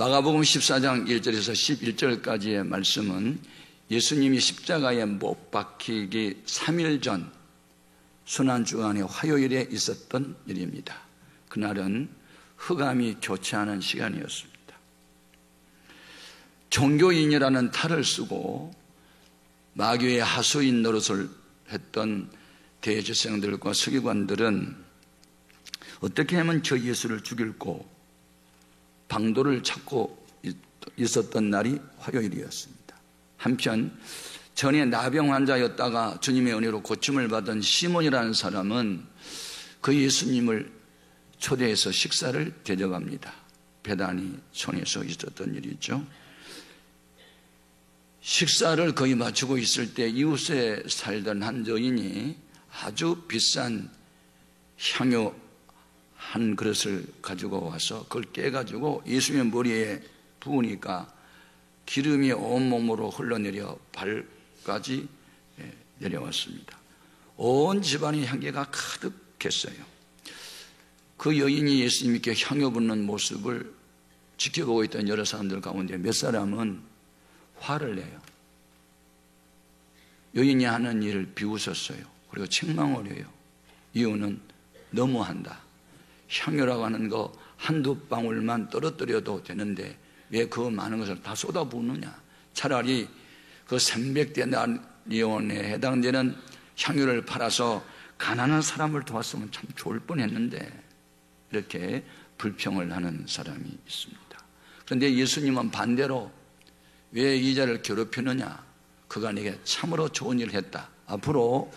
마가복음 14장 1절에서 11절까지의 말씀은 예수님이 십자가에 못 박히기 3일 전 순환주간의 화요일에 있었던 일입니다. 그날은 흑암이 교체하는 시간이었습니다. 종교인이라는 탈을 쓰고 마귀의 하수인 노릇을 했던 대제사장들과 서기관들은 어떻게 하면 저 예수를 죽일고 방도를 찾고 있었던 날이 화요일이었습니다. 한편 전에 나병 환자였다가 주님의 은혜로 고침을 받은 시몬이라는 사람은 그 예수님을 초대해서 식사를 대접합니다. 베다니 촌에서 있었던 일이죠. 식사를 거의 마치고 있을 때 이웃에 살던 한 여인이 아주 비싼 향유 한 그릇을 가지고 와서 그걸 깨가지고 예수님의 머리에 부으니까 기름이 온몸으로 흘러내려 발까지 내려왔습니다. 온 집안의 향기가 가득했어요. 그 여인이 예수님께 향유 붓는 모습을 지켜보고 있던 여러 사람들 가운데 몇 사람은 화를 내요. 여인이 하는 일을 비웃었어요. 그리고 책망을 해요. 이유는 너무한다. 향유라고 하는 거 한두 방울만 떨어뜨려도 되는데 왜 그 많은 것을 다 쏟아부으느냐. 차라리 그 300데나리온에 해당되는 향유를 팔아서 가난한 사람을 도왔으면 참 좋을 뻔했는데 이렇게 불평을 하는 사람이 있습니다. 그런데 예수님은 반대로 왜 이 자를 괴롭히느냐. 그가 내게 참으로 좋은 일을 했다. 앞으로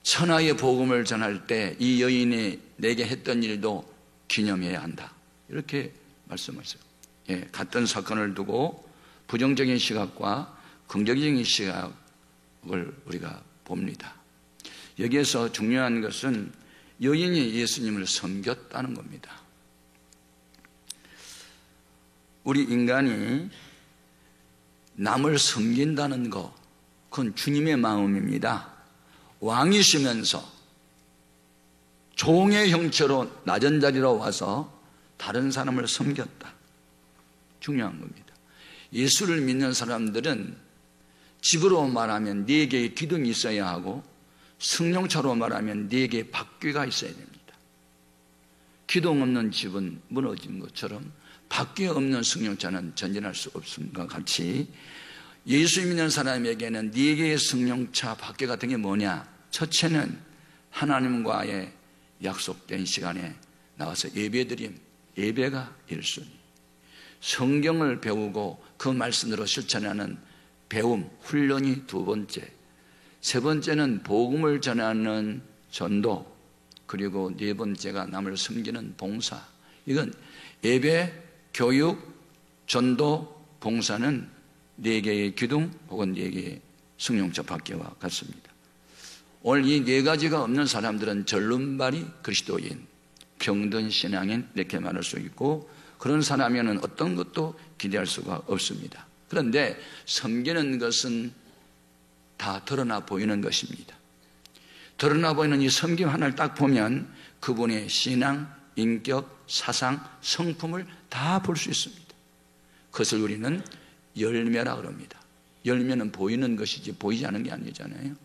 천하의 복음을 전할 때 이 여인이 내게 했던 일도 기념해야 한다. 이렇게 말씀하셨어요. 같은 사건을 두고 부정적인 시각과 긍정적인 시각을 우리가 봅니다. 여기에서 중요한 것은 여인이 예수님을 섬겼다는 겁니다. 우리 인간이 남을 섬긴다는 것, 그건 주님의 마음입니다. 왕이시면서 종의 형체로 낮은 자리로 와서 다른 사람을 섬겼다. 중요한 겁니다. 예수를 믿는 사람들은 집으로 말하면 4개의 기둥이 있어야 하고 승용차로 말하면 4개의 바퀴가 있어야 됩니다. 기둥 없는 집은 무너진 것처럼 바퀴 없는 승용차는 전진할 수 없음과 같이 예수 믿는 사람에게는 4개의 승용차 바퀴 같은 게 뭐냐? 첫째는 하나님과의 약속된 시간에 나와서 예배드림, 예배가 1순위. 성경을 배우고 그 말씀으로 실천하는 배움, 훈련이 2번째. 3번째는 복음을 전하는 전도, 그리고 4번째가 남을 섬기는 봉사. 이건 예배, 교육, 전도, 봉사는 4개의 기둥 혹은 4개의 승용차 바퀴와 같습니다. 오늘 이 4가지가 없는 사람들은 절름발이 그리스도인, 병든 신앙인 이렇게 말할 수 있고 그런 사람에는 어떤 것도 기대할 수가 없습니다. 그런데 섬기는 것은 다 드러나 보이는 것입니다. 드러나 보이는 이 섬김 하나를 딱 보면 그분의 신앙, 인격, 사상, 성품을 다 볼 수 있습니다. 그것을 우리는 열매라 그럽니다. 열매는 보이는 것이지 보이지 않은 게 아니잖아요.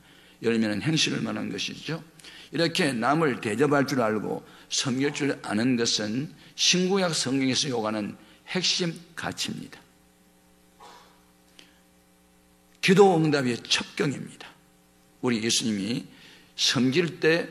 열매는 행실을 말하는 것이죠. 이렇게 남을 대접할 줄 알고 섬길 줄 아는 것은 신구약 성경에서 요구하는 핵심 가치입니다. 기도 응답의 첩경입니다. 우리 예수님이 섬길 때,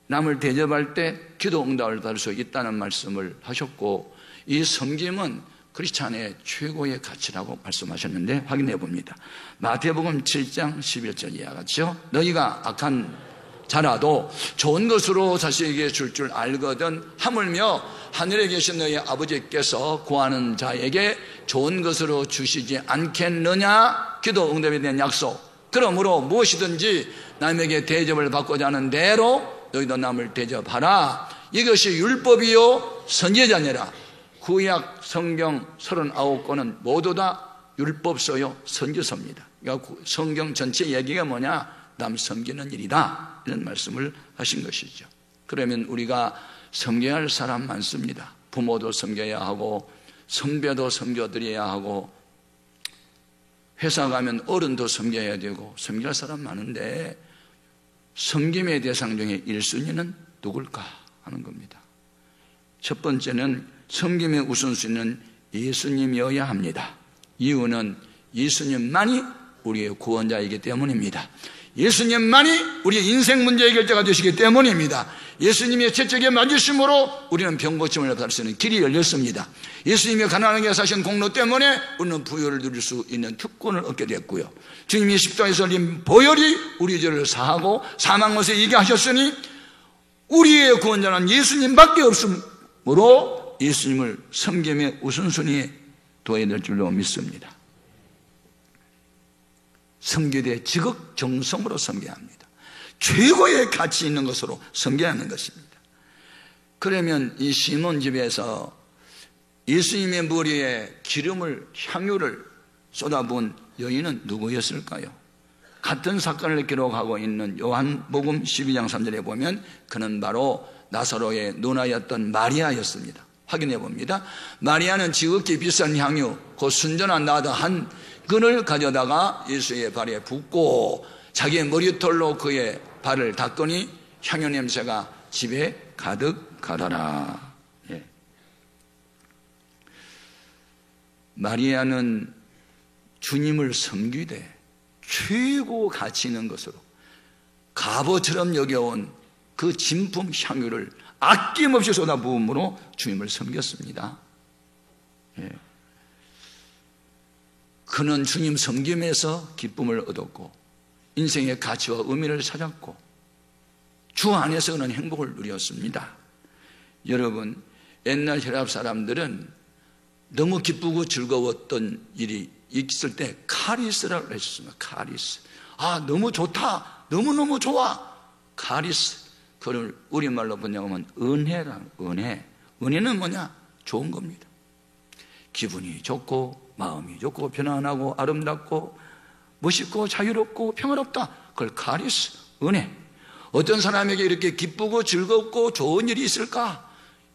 남을 대접할 때 기도 응답을 받을 수 있다는 말씀을 하셨고 이 섬김은 크리스찬의 최고의 가치라고 말씀하셨는데 확인해 봅니다. 마태복음 7장 11절 이하 같이요. 너희가 악한 자라도 좋은 것으로 자식에게 줄 줄 알거든 하물며 하늘에 계신 너희 아버지께서 구하는 자에게 좋은 것으로 주시지 않겠느냐. 기도 응답에 대한 약속. 그러므로 무엇이든지 남에게 대접을 받고자 하는 대로 너희도 남을 대접하라. 이것이 율법이요 선지자니라. 구약 성경 39권은 모두 다 율법서요 선지서입니다. 그러니까 성경 전체 얘기가 뭐냐? 남 섬기는 일이다, 이런 말씀을 하신 것이죠. 그러면 우리가 섬겨야 할 사람 많습니다. 부모도 섬겨야 하고 선배도 섬겨드려야 하고, 회사 가면 어른도 섬겨야 되고, 섬길 사람 많은데 섬김의 대상 중에 1순위는 누굴까 하는 겁니다. 첫 번째는 섬김의 우선순위는 예수님이어야 합니다. 이유는 예수님만이 우리의 구원자이기 때문입니다. 예수님만이 우리의 인생 문제의 결정가 되시기 때문입니다. 예수님의 채찍에 맞으심으로 우리는 병 고침을 받을 수 있는 길이 열렸습니다. 예수님이 가난하게 사신 공로 때문에 우리는 부유를 누릴 수 있는 특권을 얻게 됐고요. 주님이 십자가에서 흘린 보혈이 우리 죄를 사하고 사망 것에 이기게 하셨으니 우리의 구원자는 예수님밖에 없으므로 예수님을 섬김의 우선순위에 둬야 될 줄로 믿습니다. 섬기되 지극정성으로 섬겨야 합니다. 최고의 가치 있는 것으로 섬겨야 하는 것입니다. 그러면 이 시몬 집에서 예수님의 머리에 기름을, 향유를 쏟아부은 여인은 누구였을까요? 같은 사건을 기록하고 있는 요한복음 12장 3절에 보면 그는 바로 나사로의 누나였던 마리아였습니다. 확인해 봅니다. 마리아는 지극히 비싼 향유, 그 순전한 나드 한 근을 가져다가 예수의 발에 붓고 자기의 머리털로 그의 발을 닦으니 향유 냄새가 집에 가득하더라. 예. 마리아는 주님을 섬기되 최고 가치 있는 것으로 갑옷처럼 여겨온 그 진품 향유를 아낌없이 쏟아부음으로 주님을 섬겼습니다. 예. 그는 주님 섬김에서 기쁨을 얻었고 인생의 가치와 의미를 찾았고 주 안에서 그는 행복을 누렸습니다. 여러분, 옛날 혈압 사람들은 너무 기쁘고 즐거웠던 일이 있을 때 카리스라고 했습니다. 카리스. 아, 너무 좋다. 너무너무 좋아. 카리스. 그걸 우리말로 번역하면 은혜라는 은혜. 은혜는 뭐냐? 좋은 겁니다. 기분이 좋고 마음이 좋고 편안하고 아름답고 멋있고 자유롭고 평화롭다. 그걸 카리스, 은혜. 어떤 사람에게 이렇게 기쁘고 즐겁고 좋은 일이 있을까?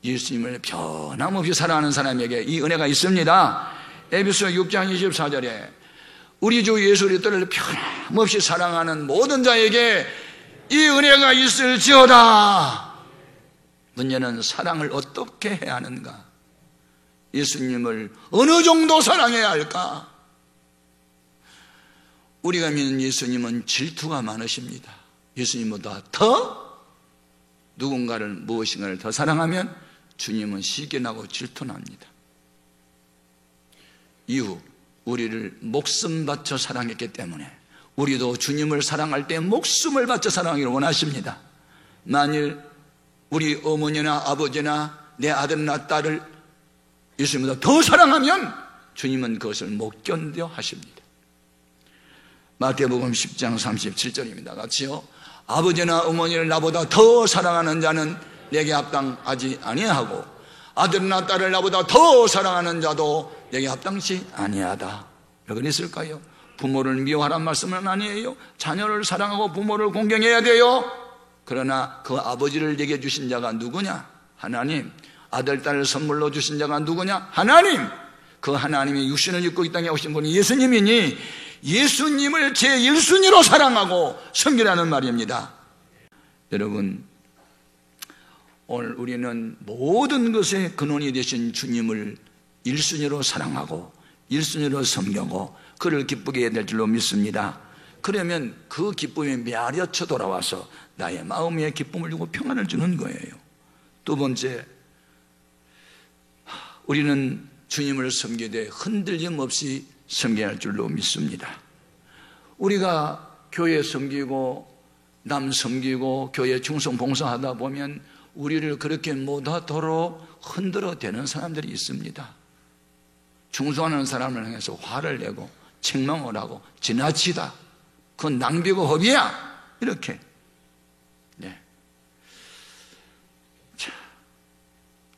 예수님을 변함없이 사랑하는 사람에게 이 은혜가 있습니다. 에베소 6장 24절에 우리 주 예수 그리스도를 변함없이 사랑하는 모든 자에게 이 은혜가 있을지어다. 문제는 사랑을 어떻게 해야 하는가? 예수님을 어느 정도 사랑해야 할까? 우리가 믿는 예수님은 질투가 많으십니다. 예수님보다 더 누군가를 무엇인가를 더 사랑하면 주님은 시기나고 질투납니다. 이후 우리를 목숨 바쳐 사랑했기 때문에 우리도 주님을 사랑할 때 목숨을 바쳐 사랑하기를 원하십니다. 만일 우리 어머니나 아버지나 내 아들이나 딸을 예수님보다 더 사랑하면 주님은 그것을 못 견뎌 하십니다. 마태복음 10장 37절입니다. 같이요. 아버지나 어머니를 나보다 더 사랑하는 자는 내게 합당하지 아니하고 아들이나 딸을 나보다 더 사랑하는 자도 내게 합당치 아니하다. 왜 그랬을까요? 부모를 미워하란 말씀은 아니에요. 자녀를 사랑하고 부모를 공경해야 돼요. 그러나 그 아버지를 내게 주신 자가 누구냐? 하나님. 아들, 딸을 선물로 주신 자가 누구냐? 하나님. 그 하나님이 육신을 입고 이 땅에 오신 분이 예수님이니 예수님을 제1순위로 사랑하고 섬기라는 말입니다. 여러분, 오늘 우리는 모든 것의 근원이 되신 주님을 1순위로 사랑하고 1순위로 섬기고 그를 기쁘게 해야 될 줄로 믿습니다. 그러면 그 기쁨이 메아려쳐 돌아와서 나의 마음에 기쁨을 주고 평안을 주는 거예요. 두 번째, 우리는 주님을 섬기되 흔들림 없이 섬겨야 할 줄로 믿습니다. 우리가 교회 섬기고 남 섬기고 교회 충성 봉사하다 보면 우리를 그렇게 못하도록 흔들어대는 사람들이 있습니다. 충성하는 사람을 향해서 화를 내고 책망을 하고 지나치다. 그건 낭비고 허비야. 이렇게. 네. 자,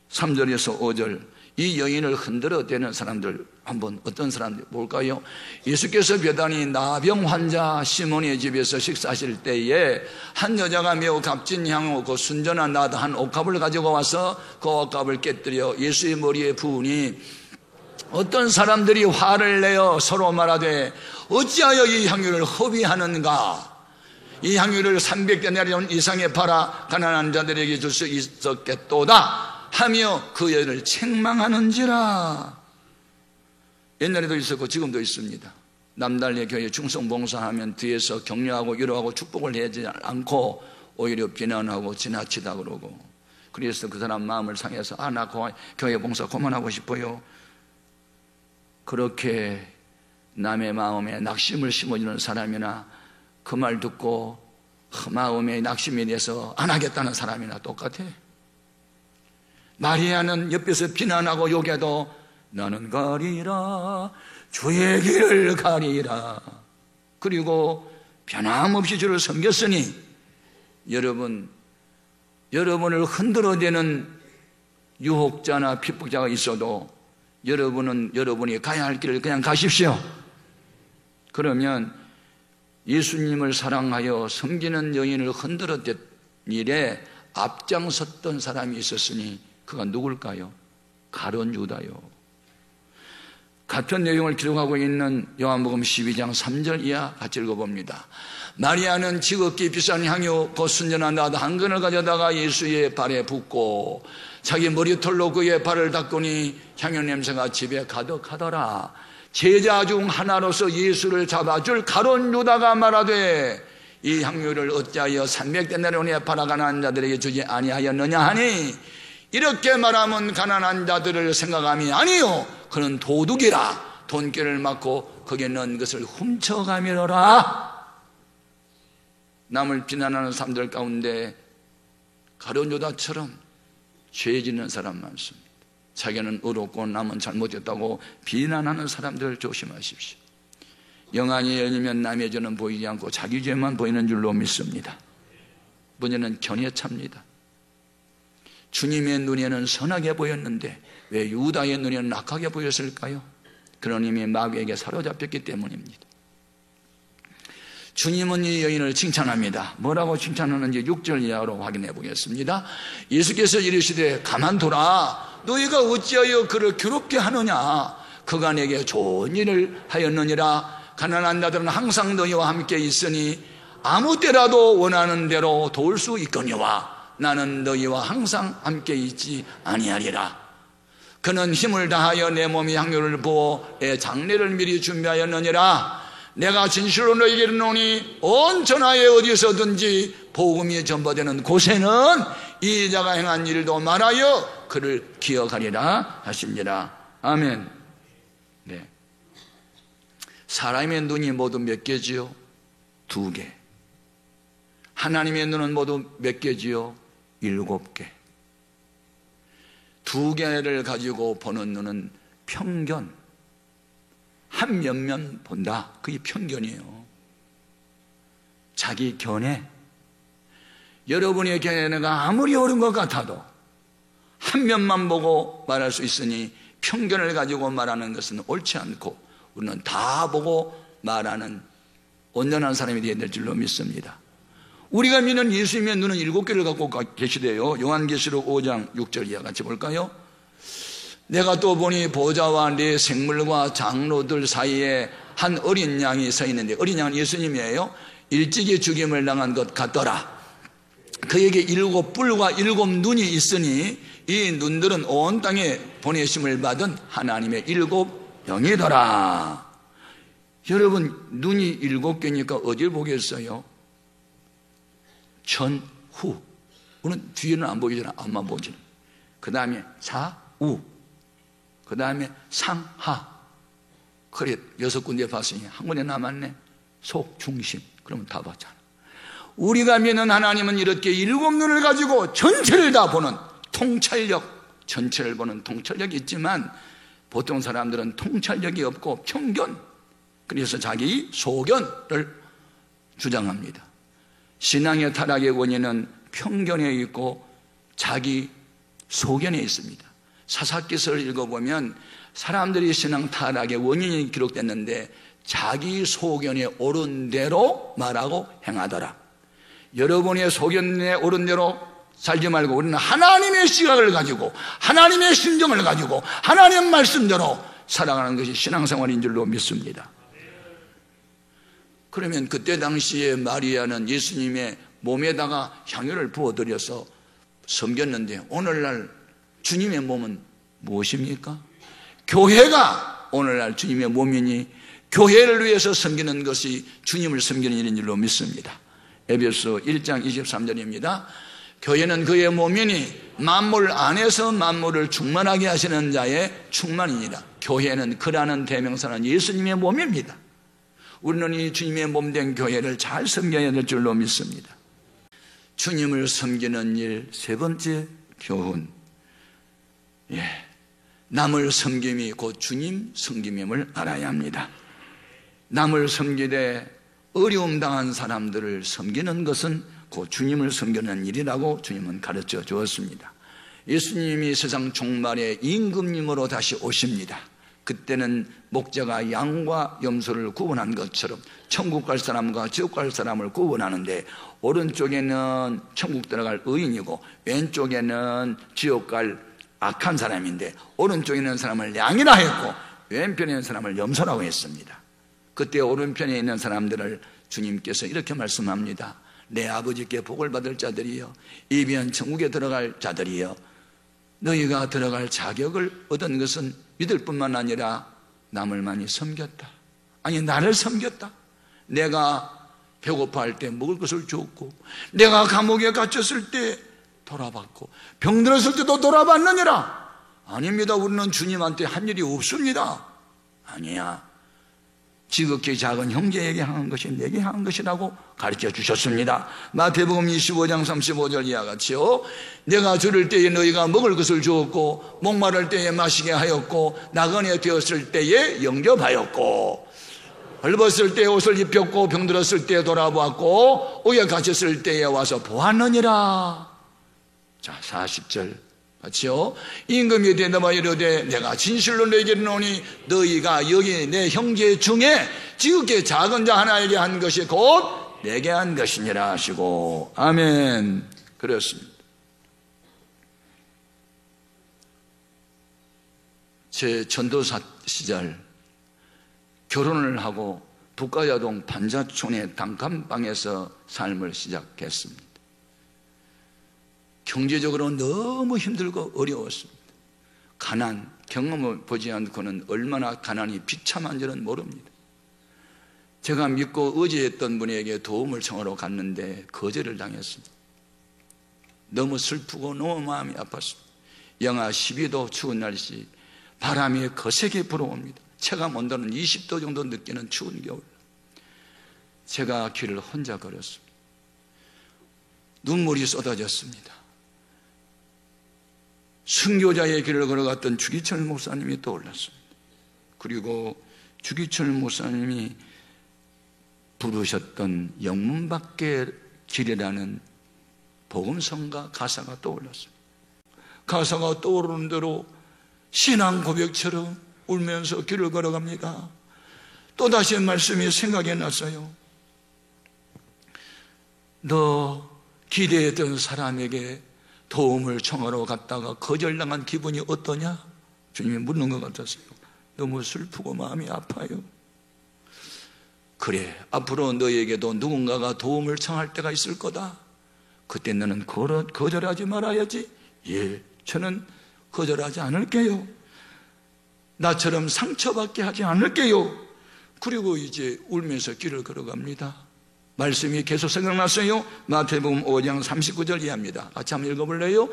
3절에서 5절. 이 여인을 흔들어대는 사람들 한번 어떤 사람들 볼까요? 예수께서 베다니 나병 환자 시몬의 집에서 식사하실 때에 한 여자가 매우 값진 향후 그 순전한 나드 한 옥합을 가지고 와서 그 옥합을 깨뜨려 예수의 머리에 부으니 어떤 사람들이 화를 내어 서로 말하되 어찌하여 이 향유를 허비하는가? 이 향유를 300데나리온 이상에 팔아 가난한 자들에게 줄 수 있었겠도다 하며 그 여인을 책망하는지라. 옛날에도 있었고 지금도 있습니다. 남달리 교회 충성봉사하면 뒤에서 격려하고 위로하고 축복을 하지 않고 오히려 비난하고 지나치다 그러고, 그래서 그 사람 마음을 상해서 나 교회 봉사 그만하고 싶어요. 그렇게 남의 마음에 낙심을 심어주는 사람이나 그 말 듣고 마음에 낙심이 돼서 안 하겠다는 사람이나 똑같아. 마리아는 옆에서 비난하고 욕해도 나는 가리라, 주의 길을 가리라. 그리고 변함없이 주를 섬겼으니 여러분을 흔들어대는 유혹자나 핍박자가 있어도 여러분이 가야 할 길을 그냥 가십시오. 그러면 예수님을 사랑하여 섬기는 여인을 흔들어댄 일에 앞장섰던 사람이 있었으니 그가 누굴까요? 가룟 유다요. 같은 내용을 기록하고 있는 요한복음 12장 3절 이하 같이 읽어봅니다. 마리아는 지극히 비싼 향유 곧 순전한 나드 한 근을 가져다가 예수의 발에 붓고 자기 머리털로 그의 발을 닦으니 향유 냄새가 집에 가득하더라. 제자 중 하나로서 예수를 잡아줄 가룟 유다가 말하되 이 향유를 어찌하여 300데나리온에 팔아 가난한 자들에게 주지 아니하였느냐 하니, 이렇게 말하면 가난한 자들을 생각함이 아니요 그는 도둑이라 돈꾀를 맞고 거기에 넣은 것을 훔쳐가미로라. 남을 비난하는 사람들 가운데 가룟 유다처럼 죄 짓는 사람 많습니다. 자기는 의롭고 남은 잘못했다고 비난하는 사람들 조심하십시오. 영안이 열리면 남의 죄는 보이지 않고 자기 죄만 보이는 줄로 믿습니다. 문제는 견해 찹니다. 주님의 눈에는 선하게 보였는데 왜 유다의 눈에는 악하게 보였을까요? 그런 이미 마귀에게 사로잡혔기 때문입니다. 주님은 이 여인을 칭찬합니다. 뭐라고 칭찬하는지 6절 이하로 확인해 보겠습니다. 예수께서 이르시되 가만둬라. 너희가 어찌하여 그를 괴롭게 하느냐? 그가 내게 좋은 일을 하였느니라. 가난한 자들은 항상 너희와 함께 있으니 아무 때라도 원하는 대로 도울 수 있거니와 나는 너희와 항상 함께 있지 아니하리라. 그는 힘을 다하여 내 몸에 향유를 부어 내 장례를 미리 준비하였느니라. 내가 진실로 너희에게 이르노니 온 천하에 어디서든지 복음이 전파되는 곳에는 이 자가 행한 일도 말하여 그를 기억하리라 하십니다. 아멘. 네. 사람의 눈이 모두 몇 개지요? 2개. 하나님의 눈은 모두 몇 개지요? 7개. 2개를 가지고 보는 눈은 편견, 한 면만 본다. 그게 편견이에요. 자기 견해. 여러분의 견해가 아무리 옳은 것 같아도 한 면만 보고 말할 수 있으니 편견을 가지고 말하는 것은 옳지 않고 우리는 다 보고 말하는 온전한 사람이 되어야 될 줄로 믿습니다. 우리가 믿는 예수님의 눈은 7개를 갖고 계시대요. 요한계시록 5장 6절 이하 같이 볼까요? 내가 또 보니 보좌와 네 생물과 장로들 사이에 한 어린 양이 서 있는데, 어린 양은 예수님이에요. 일찍이 죽임을 당한 것 같더라. 그에게 7뿔과 7눈이 있으니 이 눈들은 온 땅에 보내심을 받은 하나님의 7영이더라. 여러분, 눈이 7개니까 어딜 보겠어요? 전후. 우리는 뒤에는 안 보이잖아. 앞만 보지. 그 다음에 좌우. 그 다음에 상하. 그래 6군데 봤으니 한 군데 남았네. 속, 중심. 그러면 다 봤잖아. 우리가 믿는 하나님은 이렇게 7눈을 가지고 전체를 다 보는 통찰력, 전체를 보는 통찰력이 있지만 보통 사람들은 통찰력이 없고 편견, 그래서 자기 소견을 주장합니다. 신앙의 타락의 원인은 편견에 있고 자기 소견에 있습니다. 사사기서를 읽어보면 사람들이 신앙 타락의 원인이 기록됐는데 자기 소견에 옳은 대로 말하고 행하더라. 여러분의 소견에 옳은 대로 살지 말고 우리는 하나님의 시각을 가지고 하나님의 심정을 가지고 하나님의 말씀대로 살아가는 것이 신앙생활인 줄로 믿습니다. 그러면 그때 당시에 마리아는 예수님의 몸에다가 향유를 부어드려서 섬겼는데, 오늘날 주님의 몸은 무엇입니까? 교회가 오늘날 주님의 몸이니 교회를 위해서 섬기는 것이 주님을 섬기는 일인 줄로 믿습니다. 에베소 1장 23절입니다. 교회는 그의 몸이니 만물 안에서 만물을 충만하게 하시는 자의 충만이니라. 교회는 그라는 대명사는 예수님의 몸입니다. 우리는 이 주님의 몸된 교회를 잘 섬겨야 될 줄로 믿습니다. 주님을 섬기는 일, 세 번째 교훈. 남을 섬김이 곧 주님 섬김임을 알아야 합니다. 남을 섬기되 어려움 당한 사람들을 섬기는 것은 곧 주님을 섬기는 일이라고 주님은 가르쳐 주었습니다. 예수님이 세상 종말에 임금님으로 다시 오십니다. 그때는 목자가 양과 염소를 구분한 것처럼 천국 갈 사람과 지옥 갈 사람을 구분하는데, 오른쪽에는 천국 들어갈 의인이고 왼쪽에는 지옥 갈 악한 사람인데, 오른쪽에 있는 사람을 양이라 했고 왼편에 있는 사람을 염소라고 했습니다. 그때 오른편에 있는 사람들을 주님께서 이렇게 말씀합니다. 내 아버지께 복을 받을 자들이여, 이변 천국에 들어갈 자들이여, 너희가 들어갈 자격을 얻은 것은 믿을 뿐만 아니라 남을 많이 섬겼다. 아니, 나를 섬겼다. 내가 배고파할 때 먹을 것을 줬고, 내가 감옥에 갇혔을 때 돌아봤고, 병들었을 때도 돌아봤느니라. 아닙니다. 우리는 주님한테 한 일이 없습니다. 아니야. 지극히 작은 형제에게 향한 것이 내게 향한 것이라고 가르쳐 주셨습니다. 마태복음 25장 35절 이하 같이요. 내가 줄을 때에 너희가 먹을 것을 주었고, 목마를 때에 마시게 하였고, 나그네 되었을 때에 영접하였고, 헐벗을 때에 옷을 입혔고, 병들었을 때에 돌아보았고, 옥에 갇혔을 때에 와서 보았느니라. 자, 40절 같이요. 임금이 대답하여 이르되 내가 진실로 너희에게 이르노니 너희가 여기 내 형제 중에 지극히 작은 자 하나에게 한 것이 곧 내게 한 것이니라 하시고. 아멘. 그렇습니다. 제 전도사 시절 결혼을 하고 북가야동 반자촌의 단칸방에서 삶을 시작했습니다. 경제적으로 너무 힘들고 어려웠습니다. 가난, 경험을 보지 않고는 얼마나 가난이 비참한 줄은 모릅니다. 제가 믿고 의지했던 분에게 도움을 청하러 갔는데 거절을 당했습니다. 너무 슬프고 너무 마음이 아팠습니다. 영하 12도 추운 날씨, 바람이 거세게 불어옵니다. 체감 온도는 20도 정도 느끼는 추운 겨울. 제가 길을 혼자 걸었습니다. 눈물이 쏟아졌습니다. 순교자의 길을 걸어갔던 주기철 목사님이 떠올랐습니다. 그리고 주기철 목사님이 부르셨던 영문 밖의 길이라는 복음성가 가사가 떠올랐습니다. 가사가 떠오르는 대로 신앙 고백처럼 울면서 길을 걸어갑니다. 또다시 말씀이 생각이 났어요. 너 기대했던 사람에게 도움을 청하러 갔다가 거절당한 기분이 어떠냐? 주님이 묻는 것 같았어요. 너무 슬프고 마음이 아파요. 그래, 앞으로 너에게도 누군가가 도움을 청할 때가 있을 거다. 그때 너는 거절하지 말아야지. 예, 저는 거절하지 않을게요. 나처럼 상처받게 하지 않을게요. 그리고 이제 울면서 길을 걸어갑니다. 말씀이 계속 생각났어요. 마태복음 5장 39절 이하입니다. 같이 한번 읽어볼래요?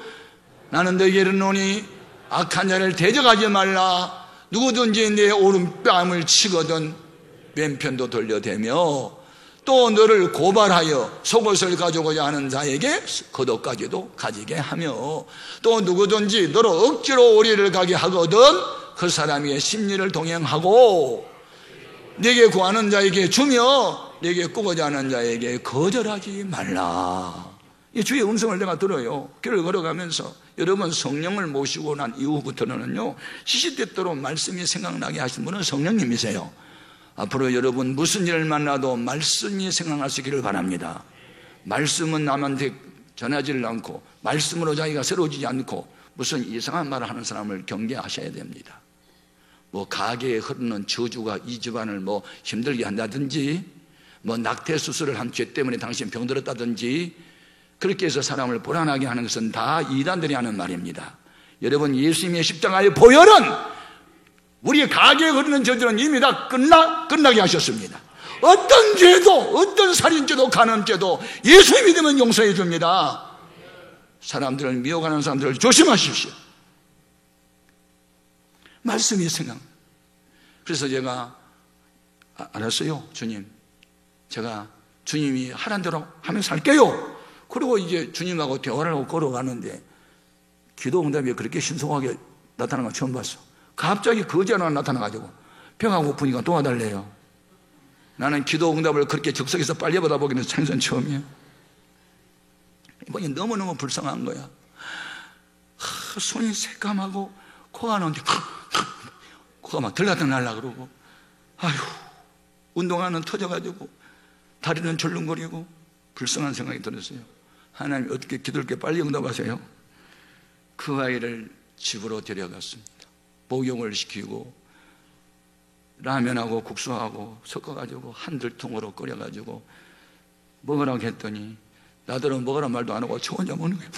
나는 너희에게 이르노니 악한 자를 대적하지 말라. 누구든지 내 오른뺨을 치거든 왼편도 돌려대며 또 너를 고발하여 속옷을 가져오고자 하는 자에게 겉옷까지도 가지게 하며 또 누구든지 너로 억지로 오리를 가게 하거든 그 사람의 심리를 동행하고 네게 구하는 자에게 주며 내게 꾸고자 하는 자에게 거절하지 말라. 이 주의 음성을 내가 들어요. 길을 걸어가면서 여러분 성령을 모시고 난 이후부터는요, 시시때때로 말씀이 생각나게 하신 분은 성령님이세요. 앞으로 여러분 무슨 일을 만나도 말씀이 생각나시기를 바랍니다. 말씀은 남한테 전하지를 않고 말씀으로 자기가 새로워지지 않고 무슨 이상한 말을 하는 사람을 경계하셔야 됩니다. 뭐 가게에 흐르는 저주가 이 집안을 뭐 힘들게 한다든지, 뭐 낙태 수술을 한 죄 때문에 당신 병들었다든지, 그렇게 해서 사람을 불안하게 하는 것은 다 이단들이 하는 말입니다. 여러분, 예수님의 십자가의 보혈은 우리 가게에 흐르는 저주는 이미 다 끝나게 하셨습니다. 어떤 죄도, 어떤 살인죄도 간음죄도 예수 믿으면 용서해 줍니다. 사람들을 미워가는 사람들을 조심하십시오. 말씀이 생각. 그래서 제가 알았어요, 주님. 제가 주님이 하란 대로 하면 살게요. 그리고 이제 주님하고 대화를 하고 걸어가는데 기도 응답이 그렇게 신속하게 나타나는 거 처음 봤어. 갑자기 거지 하나 나타나가지고 배가 고프니까 도와달래요. 나는 기도 응답을 그렇게 즉석에서 빨리 받아보기는 생전 처음이에요. 이번에 너무너무 불쌍한 거야. 손이 새까맣고 코가 나오는데 코가 막 들락들락 날라 그러고, 아휴, 운동화는 터져가지고 다리는 절름거리고 불쌍한 생각이 들었어요. 하나님 어떻게 기도를 이렇게 빨리 응답하세요? 그 아이를 집으로 데려갔습니다. 복용을 시키고 라면하고 국수하고 섞어가지고 한 들통으로 끓여가지고 먹으라고 했더니 나더러 먹으란 말도 안 하고 저 혼자 먹는 거예요.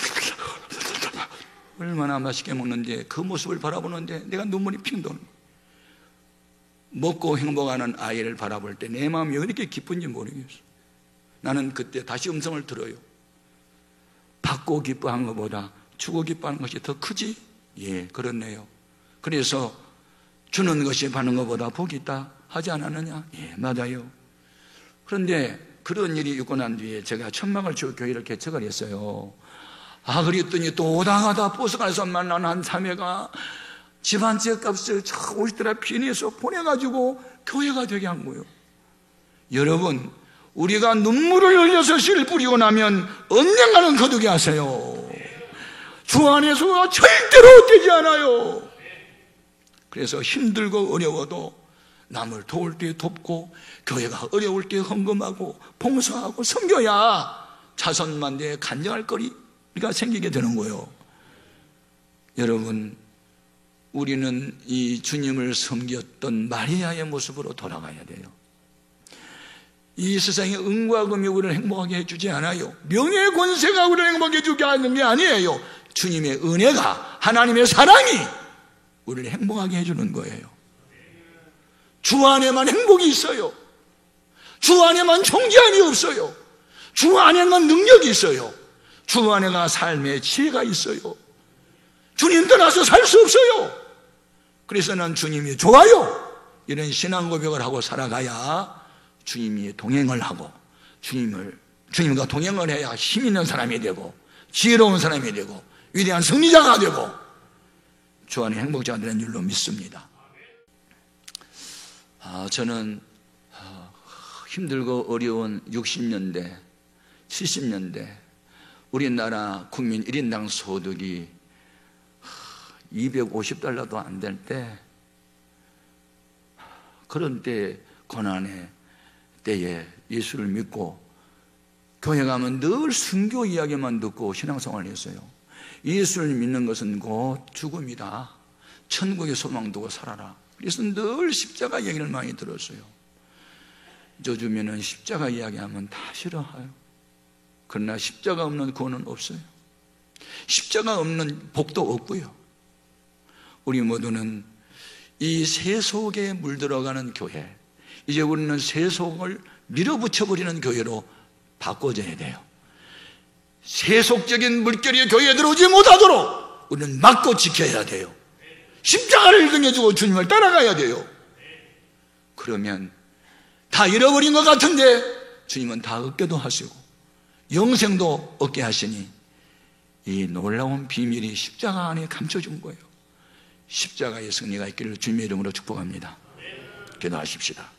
얼마나 맛있게 먹는데, 그 모습을 바라보는데 내가 눈물이 핑 도는 거예요. 먹고 행복하는 아이를 바라볼 때 내 마음이 왜 이렇게 기쁜지 모르겠어. 나는 그때 다시 음성을 들어요. 받고 기뻐한 것보다 주고 기뻐하는 것이 더 크지? 예, 그렇네요. 그래서 주는 것이 받는 것보다 복이 있다 하지 않았느냐? 예, 맞아요. 그런데 그런 일이 있고 난 뒤에 제가 천막을 치고 교회를 개척을 했어요. 그랬더니 또 오다가다 버스관에서 만난 한 자매가 집안 집값을 저 50달러 피해서 보내가지고 교회가 되게 한 거예요. 여러분, 우리가 눈물을 흘려서 씨를 뿌리고 나면 언젠가는 거두게 하세요. 주 안에서 절대로 되지 않아요. 그래서 힘들고 어려워도 남을 도울 때 돕고, 교회가 어려울 때 헌금하고 봉사하고 섬겨야 자손만대에 간증할 거리가 생기게 되는 거예요. 여러분, 우리는 이 주님을 섬겼던 마리아의 모습으로 돌아가야 돼요. 이 세상의 은과 금이 우리를 행복하게 해주지 않아요. 명예 권세가 우리를 행복하게 해주게 하는 게 아니에요. 주님의 은혜가, 하나님의 사랑이 우리를 행복하게 해주는 거예요. 주 안에만 행복이 있어요. 주 안에만 존귀함이 없어요. 주 안에만 능력이 있어요. 주 안에가 삶의 지혜가 있어요. 주님 떠나서 살 수 없어요. 그래서 난 주님이 좋아요. 이런 신앙 고백을 하고 살아가야 주님이 동행을 하고, 주님과 동행을 해야 힘 있는 사람이 되고, 지혜로운 사람이 되고, 위대한 승리자가 되고, 주 안에 행복자가 되는 줄로 믿습니다. 저는 힘들고 어려운 60년대, 70년대 우리나라 국민 1인당 소득이 250달러도 안 될 때, 그런 때 고난의 때에 예수를 믿고 교회 가면 늘 순교 이야기만 듣고 신앙생활을 했어요. 예수를 믿는 것은 곧 죽음이다. 천국의 소망 두고 살아라. 그래서 늘 십자가 얘기를 많이 들었어요. 요즘에는 십자가 이야기하면 다 싫어해요. 그러나 십자가 없는 구원은 없어요. 십자가 없는 복도 없고요. 우리 모두는 이 세속에 물들어가는 교회, 이제 우리는 세속을 밀어붙여버리는 교회로 바꿔져야 돼요. 세속적인 물결이 교회에 들어오지 못하도록 우리는 막고 지켜야 돼요. 십자가를 등해주고 주님을 따라가야 돼요. 그러면 다 잃어버린 것 같은데 주님은 다 얻게도 하시고 영생도 얻게 하시니, 이 놀라운 비밀이 십자가 안에 감춰준 거예요. 십자가의 승리가 있기를 주님의 이름으로 축복합니다. 기도하십시다.